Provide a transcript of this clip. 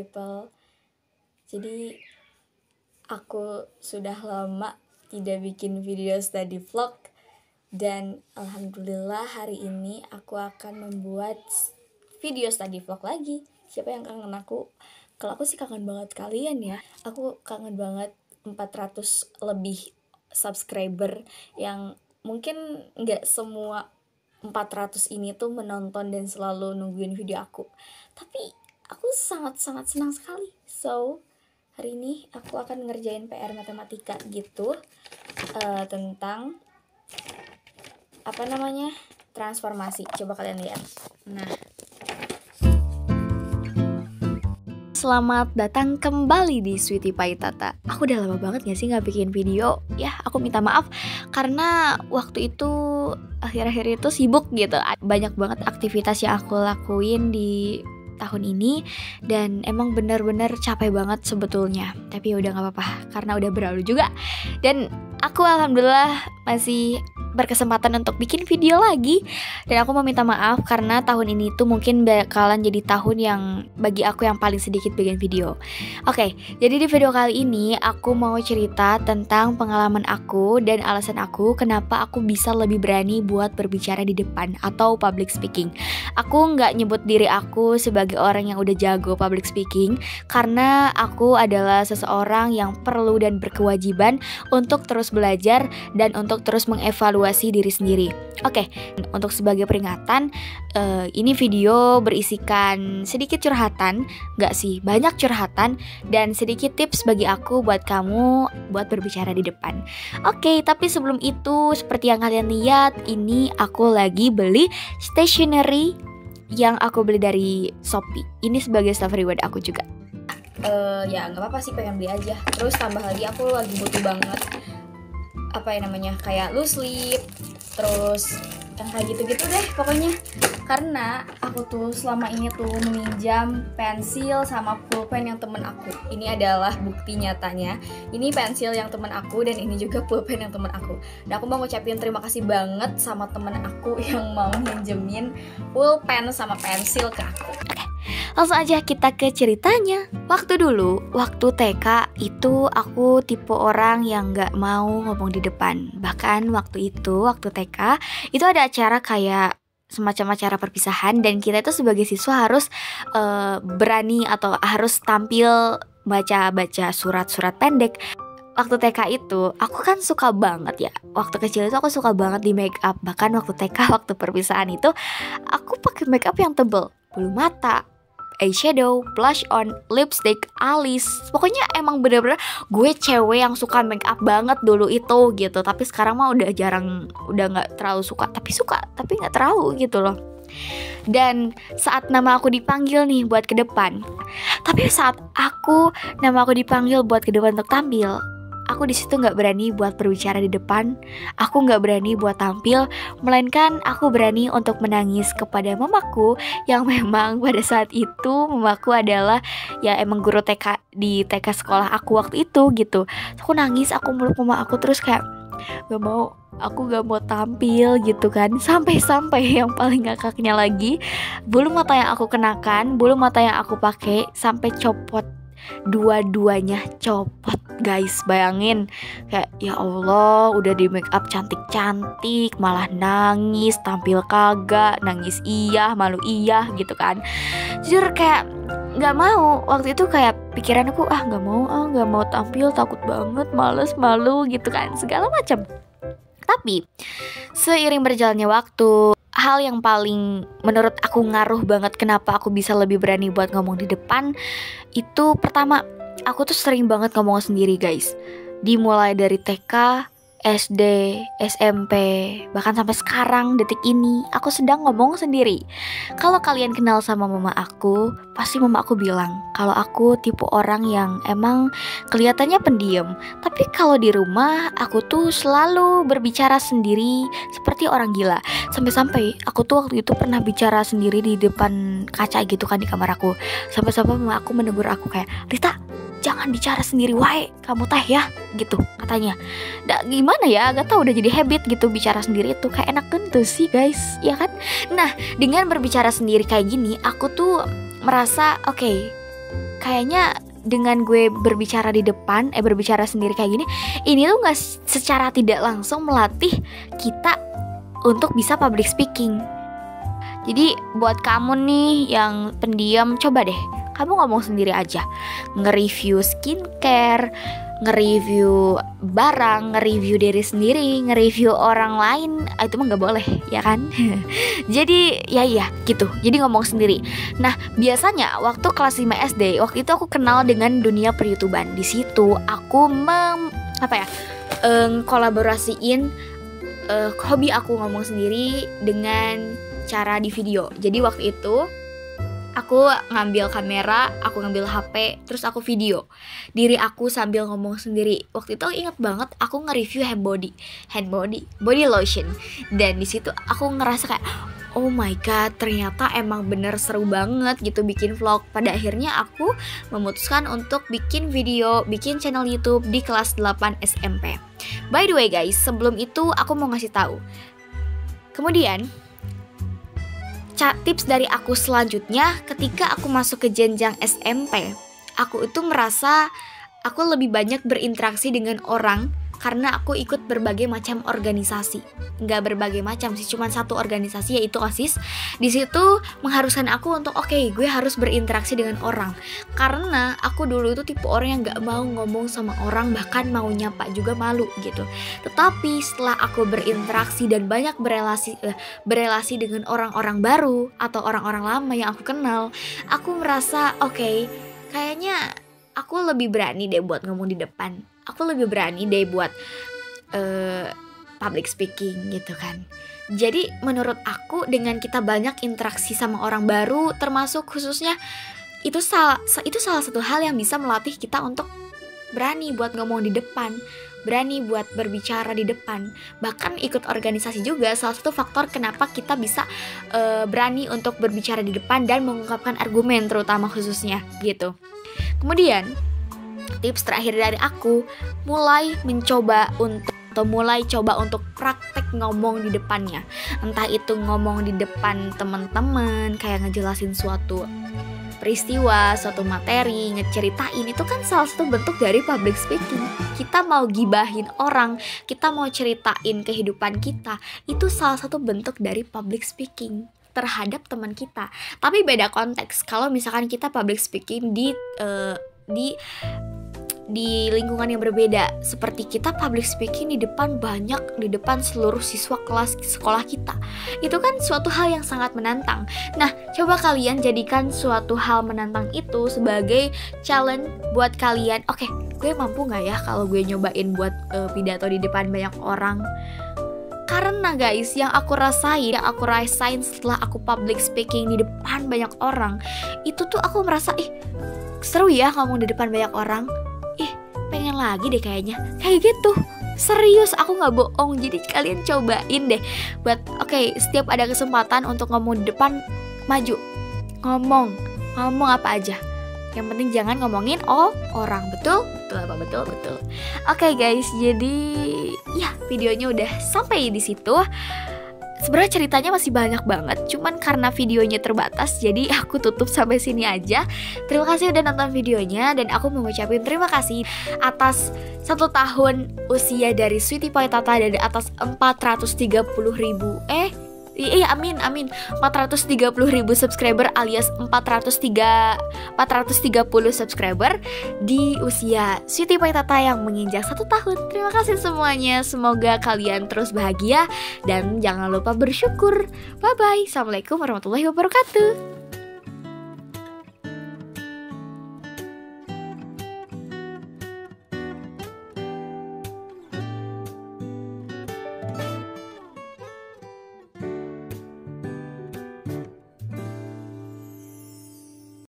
people. Jadi aku sudah lama tidak bikin video study vlog, dan alhamdulillah hari ini aku akan membuat video study vlog lagi. Siapa yang kangen aku? Kalau aku sih kangen banget kalian ya. Aku kangen banget 400 lebih subscriber yang mungkin nggak semua 400 ini tuh menonton dan selalu nungguin video aku. Tapi aku sangat-sangat senang sekali. So, hari ini aku akan ngerjain PR matematika gitu, tentang transformasi. Coba kalian lihat. Nah, selamat datang kembali di Sweetie Pie Tata. Aku udah lama banget gak sih gak bikin video. Ya, aku minta maaf karena waktu itu akhir-akhir itu sibuk gitu. Banyak banget aktivitas yang aku lakuin di tahun ini, dan emang bener-bener capek banget sebetulnya. Tapi ya udah gak apa-apa karena udah berlalu juga. Dan aku alhamdulillah masih berkesempatan untuk bikin video lagi. Dan aku mau minta maaf karena tahun ini tuh mungkin bakalan jadi tahun yang bagi aku yang paling sedikit bikin video. Oke, jadi di video kali ini aku mau cerita tentang pengalaman aku dan alasan aku kenapa aku bisa lebih berani buat berbicara di depan atau public speaking. Aku nggak nyebut diri aku sebagai orang yang udah jago public speaking, karena aku adalah seseorang yang perlu dan berkewajiban untuk terus belajar dan untuk terus mengevaluasi diri sendiri. Oke, untuk sebagai peringatan, ini video berisikan sedikit curhatan, nggak sih, banyak curhatan dan sedikit tips bagi aku buat kamu buat berbicara di depan. Oke, tapi sebelum itu, seperti yang kalian lihat, ini aku lagi beli stationery yang aku beli dari Shopee. Ini sebagai self reward aku juga. Ya nggak apa-apa sih, pengen beli aja. Terus tambah lagi aku lagi butuh banget kayak loose lip, terus yang kayak gitu-gitu deh pokoknya. Karena aku tuh selama ini tuh meminjam pensil sama pulpen yang temen aku. Ini adalah bukti nyatanya. Ini pensil yang temen aku dan ini juga pulpen yang temen aku. Dan aku mau ngucapin terima kasih banget sama temen aku yang mau minjemin pulpen sama pensil ke aku. Langsung aja kita ke ceritanya. Waktu TK itu aku tipe orang yang gak mau ngomong di depan. Bahkan waktu TK itu ada acara kayak semacam acara perpisahan, dan kita itu sebagai siswa harus berani atau harus tampil baca surat-surat pendek. Waktu TK itu aku kan suka banget ya. Waktu kecil itu aku suka banget di make up. Bahkan waktu TK, waktu perpisahan itu aku pakai make up yang tebel, bulu mata, eyeshadow, blush on, lipstick, alis. Pokoknya emang bener-bener gue cewek yang suka make up banget dulu itu gitu. Tapi sekarang mah udah jarang, udah gak terlalu suka, tapi gak terlalu gitu loh. Dan saat nama aku dipanggil nih buat ke depan, nama aku dipanggil buat ke depan untuk tampil, aku di situ nggak berani buat berbicara di depan. Aku nggak berani buat tampil, melainkan aku berani untuk menangis kepada mamaku, yang memang pada saat itu mamaku adalah ya emang guru TK di TK sekolah aku waktu itu gitu. Aku nangis, aku meluk mama aku, terus kayak aku gak mau tampil gitu kan. Sampai yang paling ngakaknya lagi, bulu mata yang aku kenakan, bulu mata yang aku pakai sampai copot. Dua-duanya copot, guys. Bayangin, kayak ya Allah, udah di make up cantik-cantik malah nangis, tampil kagak, nangis iya, malu iya gitu kan. Jujur kayak gak mau. Waktu itu kayak pikiran aku, gak mau tampil, takut banget, males, malu gitu kan, segala macam. Tapi seiring berjalannya waktu, hal yang paling menurut aku ngaruh banget kenapa aku bisa lebih berani buat ngomong di depan itu, pertama, aku tuh sering banget ngomong sendiri, guys. Dimulai dari TK, SD, SMP, bahkan sampai sekarang detik ini aku sedang ngomong sendiri. Kalau kalian kenal sama mama aku, pasti mama aku bilang kalau aku tipe orang yang emang kelihatannya pendiam, tapi kalau di rumah aku tuh selalu berbicara sendiri seperti orang gila. Sampai-sampai aku tuh waktu itu pernah bicara sendiri di depan kaca gitu kan di kamar aku. Sampai-sampai mama aku menegur aku kayak, "Rita, jangan bicara sendiri wae kamu teh ya," gitu katanya. Gimana ya, gak tau, udah jadi habit gitu bicara sendiri itu kayak enak gitu sih guys, ya kan. Nah, dengan berbicara sendiri kayak gini, aku tuh merasa oke, kayaknya dengan gue berbicara di depan, berbicara sendiri kayak gini, ini tuh gak secara tidak langsung melatih kita untuk bisa public speaking. Jadi buat kamu nih yang pendiam, coba deh kamu ngomong sendiri aja, nge-review skincare, nge-review barang, nge-review diri sendiri, nge-review orang lain, itu mah gak boleh, ya kan? Jadi ya gitu, jadi ngomong sendiri. Nah biasanya waktu kelas 5 SD, waktu itu aku kenal dengan dunia per-YouTuban. Di situ aku kolaborasiin hobi aku ngomong sendiri dengan cara di video. Jadi waktu itu aku ngambil kamera, aku ngambil HP, terus aku video diri aku sambil ngomong sendiri. Waktu itu aku inget banget aku nge-review hand body lotion. Dan di situ aku ngerasa kayak, oh my god, ternyata emang bener seru banget gitu bikin vlog. Pada akhirnya aku memutuskan untuk bikin video, bikin channel YouTube di kelas 8 SMP. By the way guys, sebelum itu aku mau ngasih tahu. Kemudian tips dari aku selanjutnya, ketika aku masuk ke jenjang SMP, aku itu merasa aku lebih banyak berinteraksi dengan orang karena aku ikut berbagai macam organisasi. Nggak berbagai macam sih, cuma satu organisasi, yaitu OSIS. Di situ mengharuskan aku untuk gue harus berinteraksi dengan orang. Karena aku dulu itu tipe orang yang nggak mau ngomong sama orang, bahkan mau nyapa juga malu gitu. Tetapi setelah aku berinteraksi dan banyak berelasi dengan orang-orang baru atau orang-orang lama yang aku kenal, aku merasa kayaknya aku lebih berani deh buat ngomong di depan. Aku lebih berani deh buat public speaking gitu kan. Jadi menurut aku dengan kita banyak interaksi sama orang baru, termasuk khususnya itu salah satu hal yang bisa melatih kita untuk berani buat ngomong di depan, berani buat berbicara di depan. Bahkan ikut organisasi juga salah satu faktor kenapa kita bisa berani untuk berbicara di depan dan mengungkapkan argumen, terutama khususnya gitu. Kemudian tips terakhir dari aku, mulai coba untuk praktek ngomong di depannya. Entah itu ngomong di depan teman-teman, kayak ngejelasin suatu peristiwa, suatu materi, ngeceritain, itu kan salah satu bentuk dari public speaking. Kita mau gibahin orang, kita mau ceritain kehidupan kita, itu salah satu bentuk dari public speaking terhadap teman kita. Tapi beda konteks. Kalau misalkan kita public speaking di lingkungan yang berbeda, seperti kita public speaking di depan seluruh siswa kelas sekolah kita, itu kan suatu hal yang sangat menantang. Nah, coba kalian jadikan suatu hal menantang itu sebagai challenge buat kalian. Gue mampu gak ya kalau gue nyobain buat pidato di depan banyak orang? Karena guys, yang aku rasain setelah aku public speaking di depan banyak orang, itu tuh aku merasa seru ya ngomong di depan banyak orang. Pengen lagi deh kayaknya. Kayak gitu. Serius, aku gak bohong. Jadi kalian cobain deh buat setiap ada kesempatan untuk ngomong di depan, maju. Ngomong apa aja. Yang penting jangan ngomongin orang. Betul? Betul. Guys, jadi ya videonya udah sampai di situ. Sebenarnya ceritanya masih banyak banget, cuman karena videonya terbatas, jadi aku tutup sampai sini aja. Terima kasih udah nonton videonya, dan aku mau ngucapin terima kasih atas 1 tahun usia dari Sweety Pie Tata, dan atas 430.000 subscriber alias 430 subscriber di usia Sweety Pie Tata yang menginjak 1 tahun. Terima kasih semuanya. Semoga kalian terus bahagia dan jangan lupa bersyukur. Bye bye. Assalamualaikum warahmatullahi wabarakatuh.